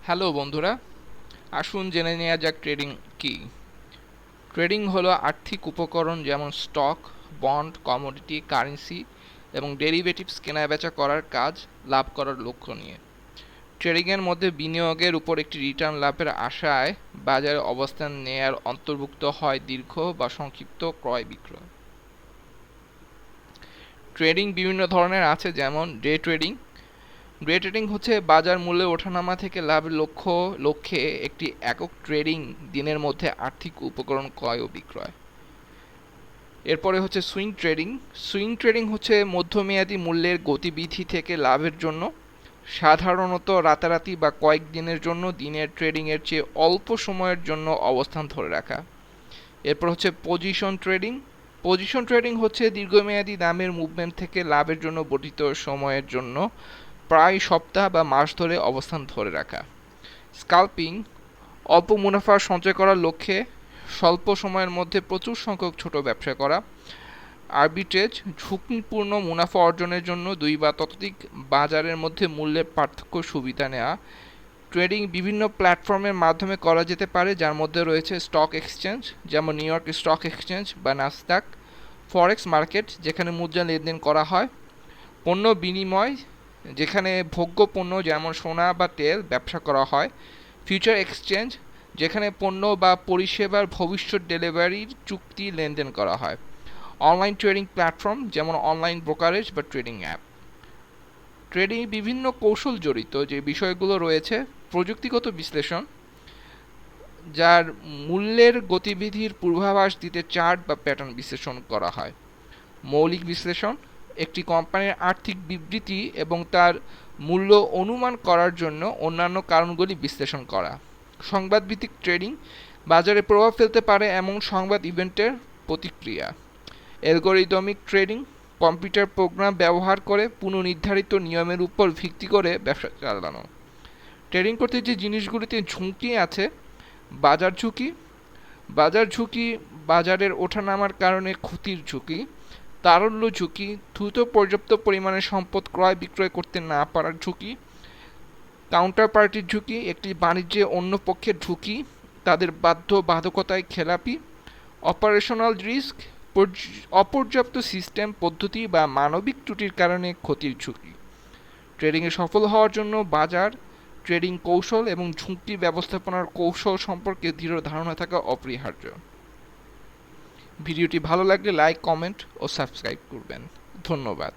Hello বন্ধুরা, আসুন জেনে নেওয়া যাক ট্রেডিং কি। ট্রেডিং হলো আর্থিক উপকরণ যেমন স্টক, বন্ড, কমোডিটি, কারেন্সি এবং ডেরিভেটিভস কেনাবেচা করার কাজ লাভ করার লক্ষ্য নিয়ে। ট্রেডিংয়ের মধ্যে বিনিয়োগের উপর একটি রিটার্ন লাভের আশায় বাজারে অবস্থান নেয়ার অন্তর্ভুক্ত হয় দীর্ঘ বা সংক্ষিপ্ত ক্রয় বিক্রয়। ট্রেডিং বিভিন্ন ধরনের আছে, যেমন ডে ট্রেডিং। ডে ট্রেডিং হচ্ছে বাজার মূল্যে ওঠানামা থেকে লাভের লক্ষ্যে একটি একক ট্রেডিং দিনের মধ্যে আর্থিক উপকরণ ক্রয় ও বিক্রয়। এরপরে হচ্ছে সুইং ট্রেডিং। সুইং ট্রেডিং হচ্ছে মধ্যমেয়াদী মূল্যের গতিবিধি থেকে লাভের জন্য, সাধারণত রাতারাতি বা কয়েক দিনের জন্য দিনের ট্রেডিংয়ের চেয়ে অল্প সময়ের জন্য অবস্থান ধরে রাখা। এরপর হচ্ছে পজিশন ট্রেডিং। পজিশন ট্রেডিং হচ্ছে দীর্ঘমেয়াদী দামের মুভমেন্ট থেকে লাভের জন্য বর্ধিত সময়ের জন্য প্রায় সপ্তাহ বা মাস ধরে অবস্থান ধরে রাখা। স্কাল্পিং, অল্প মুনাফা সঞ্চয় করার লক্ষ্যে স্বল্প সময়ের মধ্যে প্রচুর সংখ্যক ছোট ব্যবসা করা। আরবিট্রেজ, ঝুঁকিপূর্ণ মুনাফা অর্জনের জন্য দুই বা ততোধিক বাজারের মধ্যে মূল্যের পার্থক্য সুবিধা নেওয়া। ট্রেডিং বিভিন্ন প্ল্যাটফর্মের মাধ্যমে করা যেতে পারে, যার মধ্যে রয়েছে স্টক এক্সচেঞ্জ যেমন নিউ ইয়র্ক স্টক এক্সচেঞ্জ বা নাসদাক, ফরেক্স মার্কেট যেখানে মুদ্রা লেনদেন করা হয়, পণ্য বিনিময় যেখানে ভোগ্য পণ্য যেমন সোনা বা তেল ব্যবসা করা হয়, ফিউচার এক্সচেঞ্জ যেখানে পণ্য বা পরিষেবার ভবিষ্যৎ ডেলিভারির চুক্তি লেনদেন করা হয়, অনলাইন ট্রেডিং প্ল্যাটফর্ম যেমন অনলাইন ব্রোকারেজ বা ট্রেডিং অ্যাপ। ট্রেডিং বিভিন্ন কৌশল জড়িত, যে বিষয়গুলো রয়েছে প্রযুক্তিগত বিশ্লেষণ, যার মূল্যের গতিবিধির পূর্বাভাস দিতে চার্ট বা প্যাটার্ন বিশ্লেষণ করা হয়। মৌলিক বিশ্লেষণ, একটি কোম্পানির আর্থিক বিবৃতি এবং তার মূল্য অনুমান করার জন্য অন্যান্য কারণগুলি বিশ্লেষণ করা। সংবাদভিত্তিক ট্রেডিং, বাজারে প্রভাব ফেলতে পারে এমন সংবাদ ইভেন্টের প্রতিক্রিয়া। অ্যালগরিদমিক ট্রেডিং, কম্পিউটার প্রোগ্রাম ব্যবহার করে পুনর্নির্ধারিত নিয়মের উপর ভিত্তি করে ব্যবসা চালানো। ট্রেডিং করতে যে জিনিসগুলিতে ঝুঁকি আছে: বাজার ঝুঁকি, বাজারের ওঠানামার কারণে ক্ষতির ঝুঁকি, তারল্য ঝুঁকি, দ্রুত পর্যাপ্ত পরিমাণে সম্পদ ক্রয় বিক্রয় করতে না পারার ঝুঁকি, কাউন্টার পার্টির ঝুঁকি, একটি বাণিজ্যে অন্য পক্ষের ঝুঁকি, তাদের বাধ্যবাধকতায় খেলাপি, অপারেশনাল রিস্ক, অপর্যাপ্ত সিস্টেম পদ্ধতি বা মানবিক ত্রুটির কারণে ক্ষতির ঝুঁকি। ট্রেডিংয়ে সফল হওয়ার জন্য বাজার, ট্রেডিং কৌশল এবং ঝুঁকি ব্যবস্থাপনার কৌশল সম্পর্কে দৃঢ় ধারণা থাকা অপরিহার্য। ভিডিওটি ভালো লাগলে লাইক, কমেন্ট ও সাবস্ক্রাইব করবেন। ধন্যবাদ।